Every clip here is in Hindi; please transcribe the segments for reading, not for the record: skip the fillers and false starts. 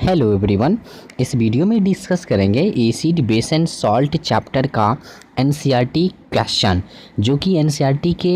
Hello everyone. इस वीडियो में डिस्कस करेंगे acid base and salt chapter का एनसीईआरटी क्वेश्चन, जो कि एनसीईआरटी के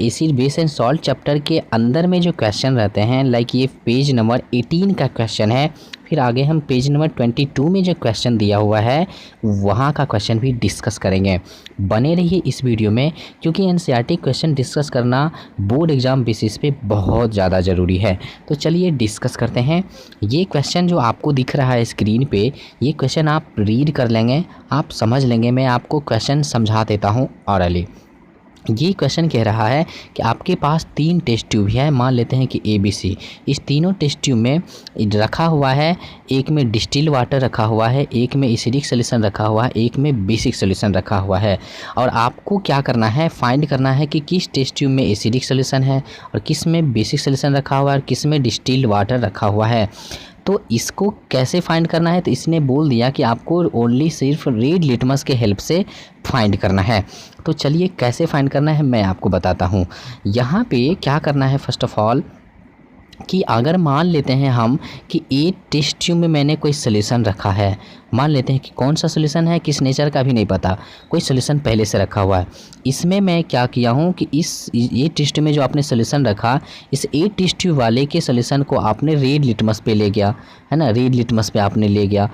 acid base and salt chapter के अंदर में जो क्वेश्चन रहते हैं, लाइक ये पेज नंबर 18 का क्वेश्चन है। फिर आगे हम पेज नंबर 22 में जो क्वेश्चन दिया हुआ है वहाँ का क्वेश्चन भी डिस्कस करेंगे। बने रहिए इस वीडियो में, क्योंकि एनसीईआरटी क्वेश्चन डिस्कस करना बोर्ड एग्ज़ाम बेसिस पे बहुत ज़्यादा ज़रूरी है। तो चलिए डिस्कस करते हैं। ये क्वेश्चन जो आपको दिख रहा है स्क्रीन पे, ये क्वेश्चन आप रीड कर लेंगे, आप समझ लेंगे। मैं आपको क्वेश्चन समझा देता हूँ ऑरली। ये क्वेश्चन कह रहा है कि आपके पास 3 टेस्ट ट्यूब है, मान लेते हैं कि ABC। इस तीनों टेस्ट ट्यूब में रखा हुआ है, एक में डिस्टिल वाटर रखा हुआ है, एक में एसिडिक सॉल्यूशन रखा हुआ है, एक में बेसिक सॉल्यूशन रखा हुआ है। और आपको क्या करना है, फाइंड करना है कि किस टेस्ट ट्यूब में एसिडिक सॉल्यूशन है और किस में बेसिक सॉल्यूशन रखा हुआ है और किस में डिस्टिल्ड वाटर रखा हुआ है। तो इसको कैसे फाइंड करना है, तो इसने बोल दिया कि आपको ओनली सिर्फ रेड लिटमस के हेल्प से फाइंड करना है। तो चलिए कैसे फाइंड करना है मैं आपको बताता हूँ। यहाँ पे क्या करना है, फर्स्ट ऑफ ऑल कि अगर मान लेते हैं हम कि एक टेस्ट ट्यूब में मैंने कोई सॉल्यूशन रखा है, मान लेते हैं कि कौन सा सॉल्यूशन है, किस नेचर का भी नहीं पता, कोई सॉल्यूशन पहले से रखा हुआ है। इसमें मैं क्या किया हूँ कि ये टेस्ट में जो आपने सॉल्यूशन रखा, इस ए टेस्ट ट्यूब वाले के सॉल्यूशन को आपने रेड लिटमस पे ले गया, है ना, रेड लिटमस पे आपने ले गया।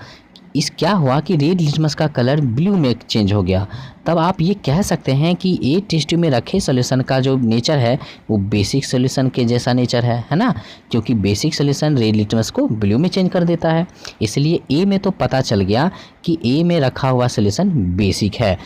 इस क्या हुआ कि रेड लिटमस का कलर ब्लू में चेंज हो गया। तब आप ये कह सकते हैं कि ए टेस्ट ट्यूब में रखे सॉल्यूशन का जो नेचर है वो बेसिक सॉल्यूशन के जैसा नेचर है ना, क्योंकि बेसिक सॉल्यूशन रेड लिटमस को ब्लू में चेंज कर देता है। इसलिए ए में तो पता चल गया कि ए में रखा हुआ सॉल्यूशन बेसिक है।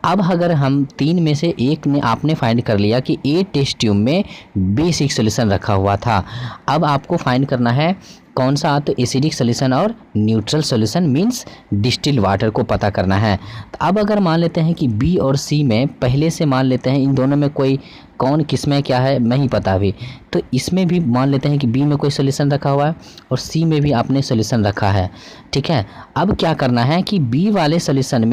अब अगर हम 3 में से एक ने आपने फाइंड कर लिया कि ए टेस्ट ट्यूब में बेसिक सॉल्यूशन रखा हुआ था, अब आपको फाइंड करना है कौन सा, तो एसिडिक सॉल्यूशन और neutral solution means distilled water को पता करना है। तो अब अगर मान लेते हैं कि बी और सी में पहले से मान लेते हैं इन दोनों में कोई कौन किस में क्या है नहीं पता अभी, तो इसमें भी मान लेते हैं कि बी में कोई सॉल्यूशन रखा हुआ है और सी में भी आपने सॉल्यूशन रखा है, ठीक है। अब क्या करना है कि बी वाले सॉल्यूशन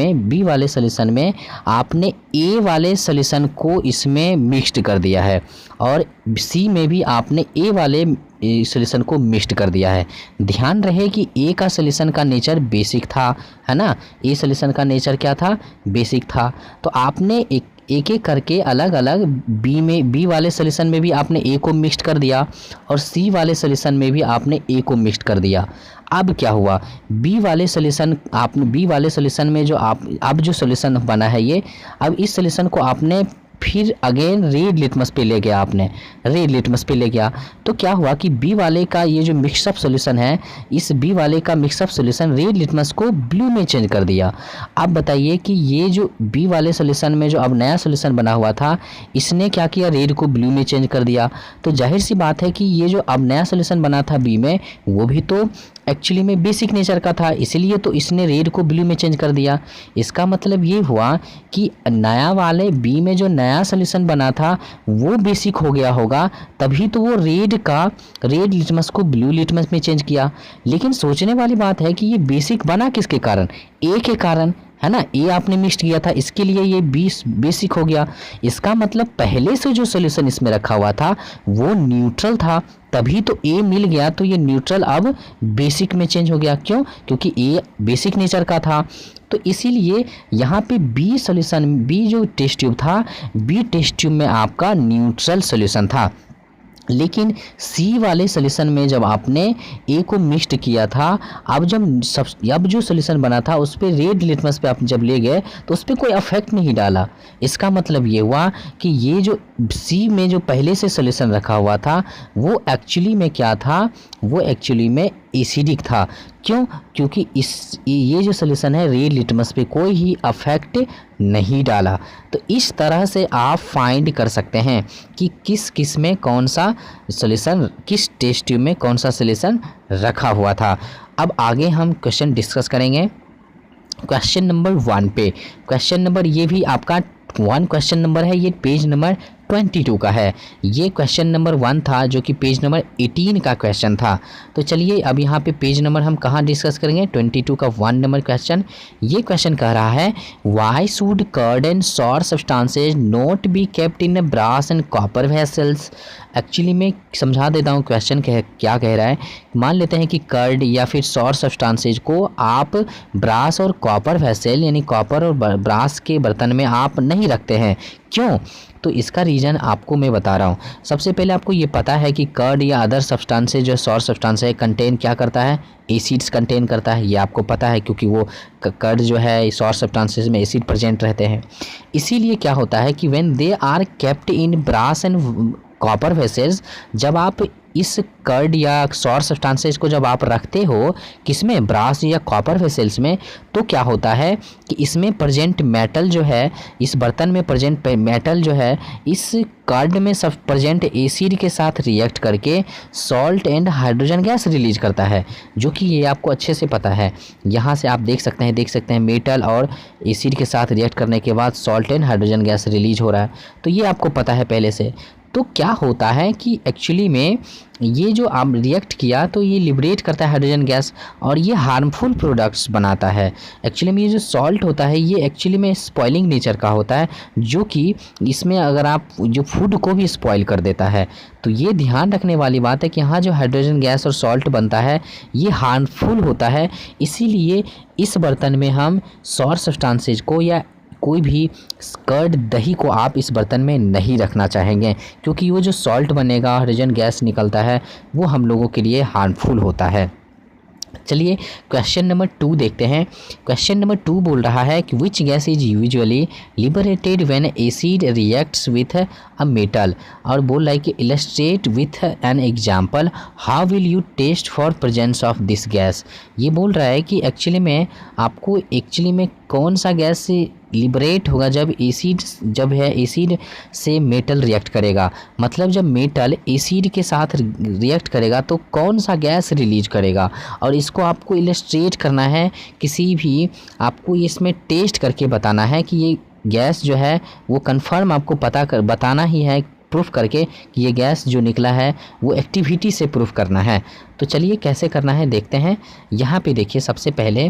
में आपने ए वाले सॉल्यूशन को इसमें मिक्स्ड कर दिया है और सी में भी आपने ए वाले सॉल्यूशन को मिक्स्ड कर दिया है। ध्यान रहे कि ए का सॉल्यूशन का नेचर बेसिक था, है ना, ए सॉल्यूशन का नेचर क्या था, बेसिक था। तो आपने एक एक करके अलग अलग बी वाले सॉल्यूशन में भी आपने ए को मिक्स्ड कर दिया और सी वाले सॉल्यूशन में भी आपने ए को मिक्स्ड कर दिया। अब क्या हुआ, बी वाले सॉल्यूशन में जो अब जो सॉल्यूशन बना है ये, अब इस सॉल्यूशन को आपने फिर अगेन रेड लिटमस पे ले गया, आपने रेड लिटमस पे ले गया। तो क्या हुआ कि बी वाले का ये जो मिक्सअप सॉल्यूशन है, इस बी वाले का मिक्सअप सॉल्यूशन रेड लिटमस को ब्लू में चेंज कर दिया। अब बताइए कि ये जो बी वाले सॉल्यूशन में जो अब नया सॉल्यूशन बना हुआ था, इसने क्या किया, रेड को ब्लू में चेंज कर दिया। तो जाहिर सी बात है कि ये जो अब नया सॉल्यूशन बना था बी में, वो भी तो एक्चुअली में बेसिक नेचर का था, इसीलिए तो इसने रेड को ब्लू में चेंज कर दिया। इसका मतलब ये हुआ कि नया वाले बी में जो नया सॉल्यूशन बना था वो बेसिक हो गया होगा, तभी तो वो रेड लिटमस को ब्लू लिटमस में चेंज किया। लेकिन सोचने वाली बात है कि ये बेसिक बना किसके कारण, ए के कारण, है ना, ए आपने मिक्स किया था, इसके लिए ये बेसिक हो गया। इसका मतलब पहले से जो सॉल्यूशन इसमें रखा हुआ था वो न्यूट्रल था, तभी तो ए मिल गया, तो ये न्यूट्रल अब बेसिक में चेंज हो गया। क्यों, क्योंकि ए बेसिक नेचर का था। तो इसीलिए यहाँ पे बी जो टेस्ट ट्यूब था, बी टेस्ट ट्यूब में आपका न्यूट्रल सॉल्यूशन था। लेकिन सी वाले सॉल्यूशन में जब आपने ए को मिक्स्ड किया था, अब जो सॉल्यूशन बना था उस पर रेड लिटमस पे आप जब ले गए तो उस पर कोई अफेक्ट नहीं डाला। इसका मतलब ये हुआ कि ये जो सी में जो पहले से सॉल्यूशन रखा हुआ था वो एक्चुअली में क्या था, वो एक्चुअली में एसिडिक था। क्यों, क्योंकि ये जो सॉल्यूशन है रेड लिटमस पे कोई ही अफेक्ट नहीं डाला। तो इस तरह से आप फाइंड कर सकते हैं कि किस में कौन सा सॉल्यूशन, किस टेस्ट ट्यूब में कौन सा सॉल्यूशन रखा हुआ था। अब आगे हम क्वेश्चन डिस्कस करेंगे क्वेश्चन नंबर 1 पे। क्वेश्चन नंबर ये भी आपका 1 क्वेश्चन नंबर है, ये पेज नंबर 22 का है। ये क्वेश्चन नंबर 1 था जो कि पेज नंबर 18 का क्वेश्चन था। तो चलिए अब यहाँ पे पेज नंबर हम कहाँ डिस्कस करेंगे, 22 का 1 नंबर क्वेश्चन। ये क्वेश्चन कह रहा है why should curd and sour substances not be kept in brass and copper vessels. Actually मैं समझा देता हूँ क्वेश्चन क्या कह रहा है। मान लेते हैं कि कर्ड या फिर सॉर सब्सटेंसेज को आप ब्रास और कॉपर वेसल यानी कॉपर और ब्रास के बर्तन में आप नहीं रखते हैं, क्यों? तो इसका रीज़न आपको मैं बता रहा हूँ। सबसे पहले आपको ये पता है कि कर्ड या अदर सब्सटेंसेज जो सॉर सब्सटेंस है कंटेन क्या करता है, एसिड्स कंटेन करता है। ये आपको पता है क्योंकि वो कर्ड जो है सॉर सब्सटेंसेज में एसिड प्रेजेंट रहते हैं। इसीलिए क्या होता है कि when they are kept in brass and copper vessels, जब आप इस कर्ड या सॉर सब्सटेंसेज को जब आप रखते हो किसमें, ब्रास या कॉपर वेसल्स में, तो क्या होता है कि इसमें प्रेजेंट मेटल जो है, इस बर्तन में प्रेजेंट मेटल जो है इस कर्ड में सब प्रेजेंट एसिड के साथ रिएक्ट करके salt and hydrogen gas release करता है, जो कि ये आपको अच्छे से पता है। यहाँ से आप देख सकते हैं मेटल और एसिड के साथ रिएक्ट करने के बाद salt and hydrogen gas release हो रहा है, तो ये आपको पता है पहले से। तो क्या होता है कि एक्चुअली में ये जो आप रिएक्ट किया तो ये लिबरेट करता है हाइड्रोजन गैस और ये हार्मफुल प्रोडक्ट्स बनाता है। एक्चुअली में ये जो सॉल्ट होता है ये एक्चुअली में स्पॉइलिंग नेचर का होता है, जो कि इसमें अगर आप जो फूड को भी स्पॉइल कर देता है। तो ये ध्यान रखने वाली बात है कि यहाँ जो हाइड्रोजन गैस और सॉल्ट बनता है ये हार्मफुल होता है। इसीलिए इस बर्तन में हम सॉर सब्सटेंसेज को या कोई भी कर्ड दही को आप इस बर्तन में नहीं रखना चाहेंगे, क्योंकि वो जो सॉल्ट बनेगा, हाइड्रोजन गैस निकलता है, वो हम लोगों के लिए हार्मफुल होता है। चलिए क्वेश्चन नंबर 2 देखते हैं। क्वेश्चन नंबर 2 बोल रहा है कि which gas is usually liberated when acid reacts with a metal, और बोल रहा है कि illustrate with an example how will you test for presence of this gas. ये बोल रहा है कि एक्चुअली में आपको एक्चुअली में कौन सा गैस लिबरेट होगा जब एसिड से मेटल रिएक्ट करेगा, मतलब जब मेटल एसिड के साथ रिएक्ट करेगा तो कौन सा गैस रिलीज करेगा, और इसको आपको इलस्ट्रेट करना है, किसी भी आपको इसमें टेस्ट करके बताना है कि ये गैस जो है वो कंफर्म आपको बताना ही है, प्रूफ करके कि ये गैस जो निकला है वो एक्टिविटी से प्रूफ करना है। तो चलिए कैसे करना है देखते हैं। यहाँ पे देखिए सबसे पहले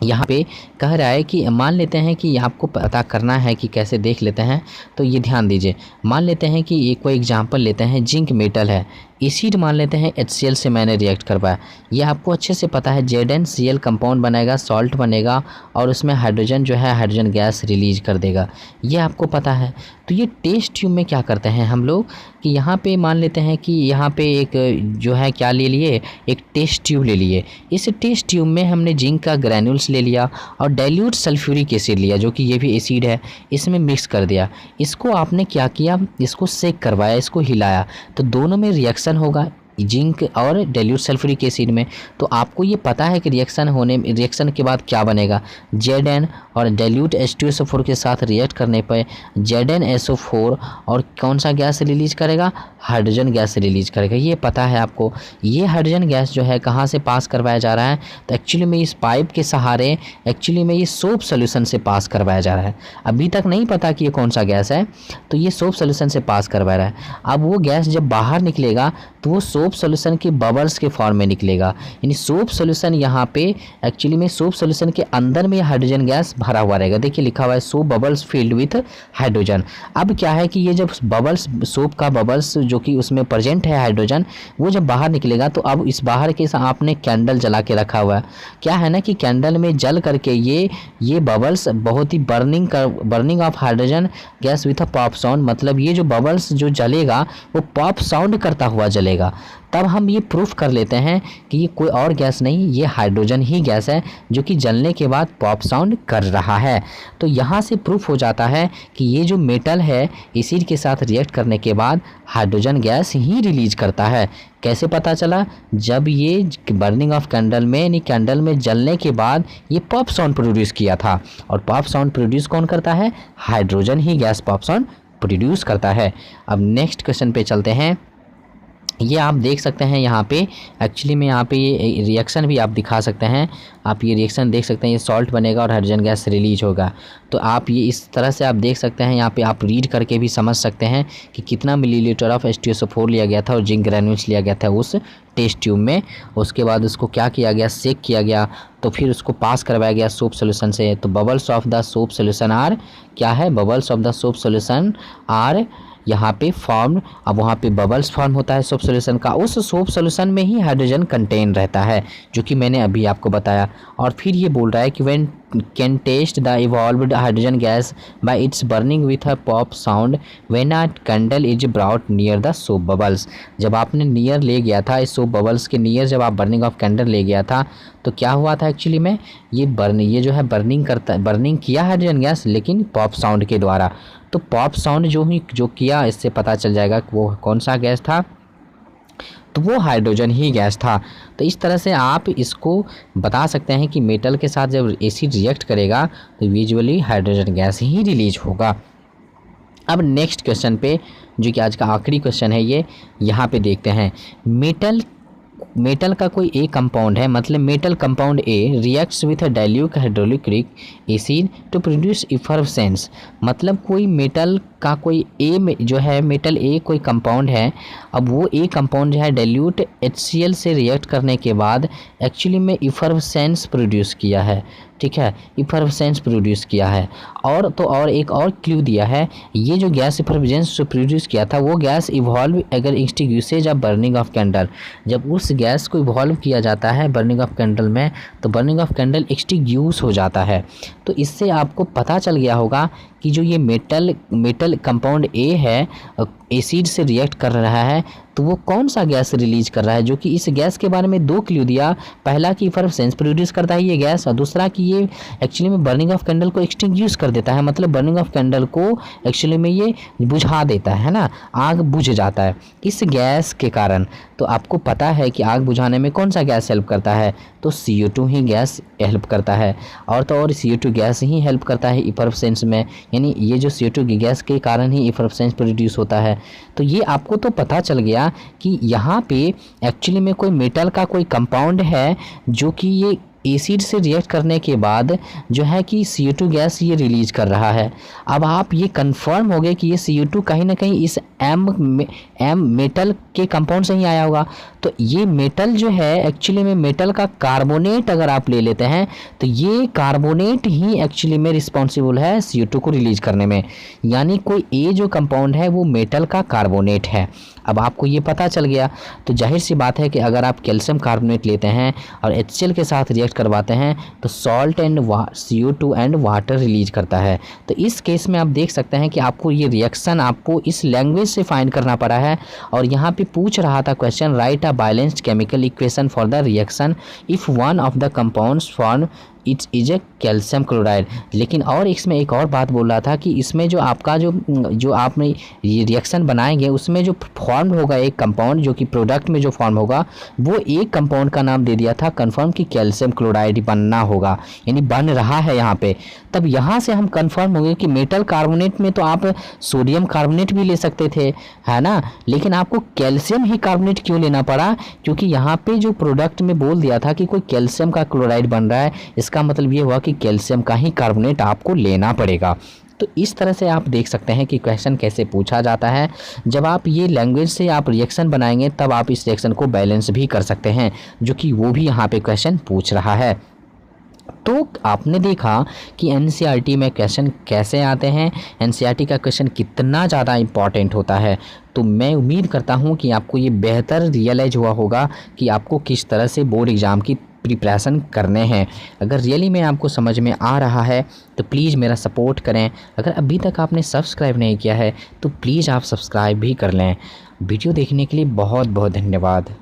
यहाँ पे कह रहा है कि मान लेते हैं कि आपको पता करना है कि कैसे, देख लेते हैं। तो ये ध्यान दीजिए, मान लेते हैं कि एक कोई एग्जांपल लेते हैं, जिंक मेटल है, एसिड मान लेते हैं HCl से मैंने रिएक्ट करवाया। ये आपको अच्छे से पता है ZnCl कंपाउंड बनेगा, सॉल्ट बनेगा और उसमें हाइड्रोजन जो है हाइड्रोजन गैस रिलीज कर देगा, ये आपको पता है। तो ये टेस्ट ट्यूब में क्या करते हैं हम लोग कि यहाँ पे मान लेते हैं कि यहाँ पे एक जो है क्या ले लिए, एक टेस्ट ट्यूब ले लिए। इस टेस्ट ट्यूब में हमने जिंक का ग्रैन्यूल्स ले लिया और डाइल्यूट सल्फ्यूरिक एसिड लिया, जो कि ये भी एसिड है, इसमें मिक्स कर दिया। इसको आपने क्या किया, इसको सेक करवाया, इसको हिलाया, तो दोनों में रिएक्शन होगा जिंक और डाइल्यूट सल्फ्यूरिक एसिड में। तो आपको ये पता है कि रिएक्शन के बाद क्या बनेगा, Zn और डाइल्यूट H2SO4 के साथ रिएक्ट करने पर ZnSO4 और कौन सा गैस रिलीज करेगा, हाइड्रोजन गैस रिलीज करेगा। ये पता है आपको। ये हाइड्रोजन गैस जो है कहाँ से पास करवाया जा रहा है, तो एक्चुअली में इस पाइप के सहारे एक्चुअली में ये सोप सोल्यूशन से पास करवाया जा रहा है। अभी तक नहीं पता कि ये कौन सा गैस है, तो ये सोप सोल्यूशन से पास करवा रहा है। अब वो गैस जब बाहर निकलेगा तो वो सोप सॉल्यूशन के बबल्स के फॉर्म में निकलेगा, यानी सोप सॉल्यूशन यहाँ पे एक्चुअली में सोप सॉल्यूशन के अंदर में हाइड्रोजन गैस भरा हुआ रहेगा। देखिए लिखा हुआ है soap bubbles field with hydrogen. अब क्या है कि ये जब बबल्स, सोप का बबल्स जो कि उसमें प्रेजेंट है हाइड्रोजन, वो जब बाहर निकलेगा तो अब इस बाहर के आपने कैंडल जला के रखा हुआ है। क्या है ना कि कैंडल में जल करके ये बबल्स बहुत ही burning of hydrogen gas with a pop sound, मतलब ये जो बबल्स जो जलेगा वो पॉप साउंड करता हुआ जलेगा। तब हम ये प्रूफ कर लेते हैं कि ये कोई और गैस नहीं, ये हाइड्रोजन ही गैस है जो कि जलने के बाद पॉप साउंड कर रहा है। तो यहाँ से प्रूफ हो जाता है कि ये जो मेटल है एसिड के साथ रिएक्ट करने के बाद हाइड्रोजन गैस ही रिलीज करता है। कैसे पता चला, जब ये बर्निंग ऑफ कैंडल में, यानी कैंडल में जलने के बाद ये पॉप साउंड प्रोड्यूस किया था। और पॉप साउंड प्रोड्यूस कौन करता है, हाइड्रोजन ही गैस पॉप साउंड प्रोड्यूस करता है। अब नेक्स्ट क्वेश्चन पे चलते हैं। ये आप देख सकते हैं यहाँ पे, एक्चुअली में यहाँ पे ये रिएक्शन भी आप दिखा सकते हैं। आप ये रिएक्शन देख सकते हैं, ये सॉल्ट बनेगा और हाइड्रोजन गैस रिलीज होगा। तो आप ये इस तरह से आप देख सकते हैं, यहाँ पे आप रीड करके भी समझ सकते हैं कि कितना मिलीलीटर ऑफ H2SO4 लिया गया था और जिंक ग्रैन्यूल्स लिया गया था उस टेस्ट ट्यूब में। उसके बाद उसको क्या किया गया, सेक किया गया, तो फिर उसको पास करवाया गया सोप सोल्यूशन से। तो bubbles of the soap solution are क्या है, bubbles of the soap solution are यहाँ पे फॉर्म। अब वहाँ पे बबल्स फॉर्म होता है सोप सोल्यूशन का, उस सोप सोल्यूशन में ही हाइड्रोजन कंटेन रहता है, जो कि मैंने अभी आपको बताया। और फिर ये बोल रहा है कि when can test the evolved hydrogen gas by its burning with a pop sound when a candle is brought near the soap bubbles. जब आपने नियर ले गया था, इस सोप बबल्स के नियर जब आप बर्निंग ऑफ कैंडल ले गया था, तो क्या हुआ था एक्चुअली में, ये जो है बर्निंग किया हाइड्रोजन गैस, लेकिन पॉप साउंड के द्वारा। तो पॉप साउंड जो किया, इससे पता चल जाएगा कि वो कौन सा गैस था, तो वो हाइड्रोजन ही गैस था। तो इस तरह से आप इसको बता सकते हैं कि मेटल के साथ जब एसिड रिएक्ट करेगा तो यूजुअली हाइड्रोजन गैस ही रिलीज होगा। अब नेक्स्ट क्वेश्चन पे, जो कि आज का आखिरी क्वेश्चन है, ये यहाँ पे देखते हैं। मेटल का कोई ए कंपाउंड है, मतलब metal compound A reacts with a dilute hydrochloric acid to produce effervescence. मतलब कोई मेटल का कोई ए जो है, मेटल ए कोई कंपाउंड है, अब वो ए कंपाउंड जो है डाइल्यूट HCl से रिएक्ट करने के बाद एक्चुअली में इफरवेसेंस प्रोड्यूस किया है। ठीक है, इफरवेसेंस प्रोड्यूस किया है। और एक और क्लू दिया है, ये जो गैस इफरवेसेंस जो प्रोड्यूस किया था वो गैस इवॉल्व अगर एक्सटिंग्विशेज ऑफ बर्निंग ऑफ कैंडल। जब उस गैस को इवॉल्व किया जाता है बर्निंग ऑफ कैंडल में, तो बर्निंग ऑफ कैंडल एक्सटिंग्यूश हो जाता है। तो इससे आपको पता चल गया होगा कि जो ये मेटल कंपाउंड ए है एसिड से रिएक्ट कर रहा है, तो वो कौन सा गैस रिलीज कर रहा है, जो कि इस गैस के बारे में दो क्लू दिया। पहला कि इफरवेसेंस प्रोड्यूस करता है ये गैस, और दूसरा कि ये एक्चुअली में बर्निंग ऑफ कैंडल को एक्सटिंग्विश कर देता है, मतलब बर्निंग ऑफ कैंडल को एक्चुअली में ये बुझा देता है ना, आग बुझ जाता है इस गैस के कारण। तो आपको पता है कि आग बुझाने में कौन सा गैस हेल्प करता है, तो CO2 ही गैस हेल्प करता है। और तो और CO2 गैस ही हेल्प करता है इफरवेसेंस में, यानी ये जो CO2 की गैस के कारण ही इफरवेसेंस प्रोड्यूस होता है। तो ये आपको तो पता चल गया कि यहाँ पे एक्चुअली में कोई मेटल का कोई कंपाउंड है जो कि ये एसिड से रिएक्ट करने के बाद जो है कि CO2 गैस ये रिलीज कर रहा है। अब आप ये कंफर्म हो गए कि ये CO2 कहीं ना कहीं इस एम मेटल के कंपाउंड से ही आया होगा। तो ये मेटल जो है एक्चुअली में मेटल का कार्बोनेट अगर आप ले लेते हैं, तो ये कार्बोनेट ही एक्चुअली में रिस्पॉन्सिबल है CO2 को रिलीज करने में, यानी कोई ए जो कंपाउंड है वो मेटल का कार्बोनेट है। अब आपको ये पता चल गया, तो जाहिर सी बात है कि अगर आप कैल्शियम कार्बोनेट लेते हैं और HCl के साथ रिएक्ट करवाते हैं, तो salt and CO2 and water release करता है। तो इस केस में आप देख सकते हैं कि आपको ये रिएक्शन आपको इस लैंग्वेज से फाइंड करना पड़ा है। और यहाँ पे पूछ रहा था question, right a balanced chemical equation for the reaction if one of the compounds form it's is a calcium chloride. लेकिन और इसमें एक और बात बोल रहा था कि इसमें जो आपका जो आपने ये रिएक्शन बनाएंगे उसमें जो फॉर्म होगा एक कंपाउंड, जो कि प्रोडक्ट में जो फॉर्म होगा वो एक कंपाउंड का नाम दे दिया था कंफर्म कि कैल्शियम क्लोराइड बनना होगा, यानी बन रहा है यहाँ पे। तब यहाँ से हम कंफर्म हो गए कि मेटल कार्बोनेट में तो आप सोडियम कार्बोनेट भी ले सकते थे, है ना, लेकिन आपको कैल्शियम ही कार्बोनेट क्यों लेना पड़ा, क्योंकि यहाँ पे जो प्रोडक्ट में बोल दिया था कि कोई कैल्शियम का क्लोराइड बन रहा है, इसका मतलब ये हुआ कि कैल्शियम का ही कार्बोनेट आपको लेना पड़ेगा। तो इस तरह से आप देख सकते हैं कि क्वेश्चन कैसे पूछा जाता है। जब आप ये लैंग्वेज से आप रिएक्शन बनाएंगे तब आप इस रिएक्शन को बैलेंस भी कर सकते हैं, जो कि वो भी यहाँ पे क्वेश्चन पूछ रहा है। तो आपने देखा कि NCERT में क्वेश्चन कैसे आते हैं, NCERT का क्वेश्चन कितना ज़्यादा इम्पॉर्टेंट होता है। तो मैं उम्मीद करता हूँ कि आपको ये बेहतर रियलाइज हुआ होगा कि आपको किस तरह से बोर्ड एग्ज़ाम की प्रिपरेशन करने हैं। अगर रियली में आपको समझ में आ रहा है तो प्लीज़ मेरा सपोर्ट करें। अगर अभी तक आपने सब्सक्राइब नहीं किया है तो प्लीज़ आप सब्सक्राइब भी कर लें। वीडियो देखने के लिए बहुत बहुत धन्यवाद।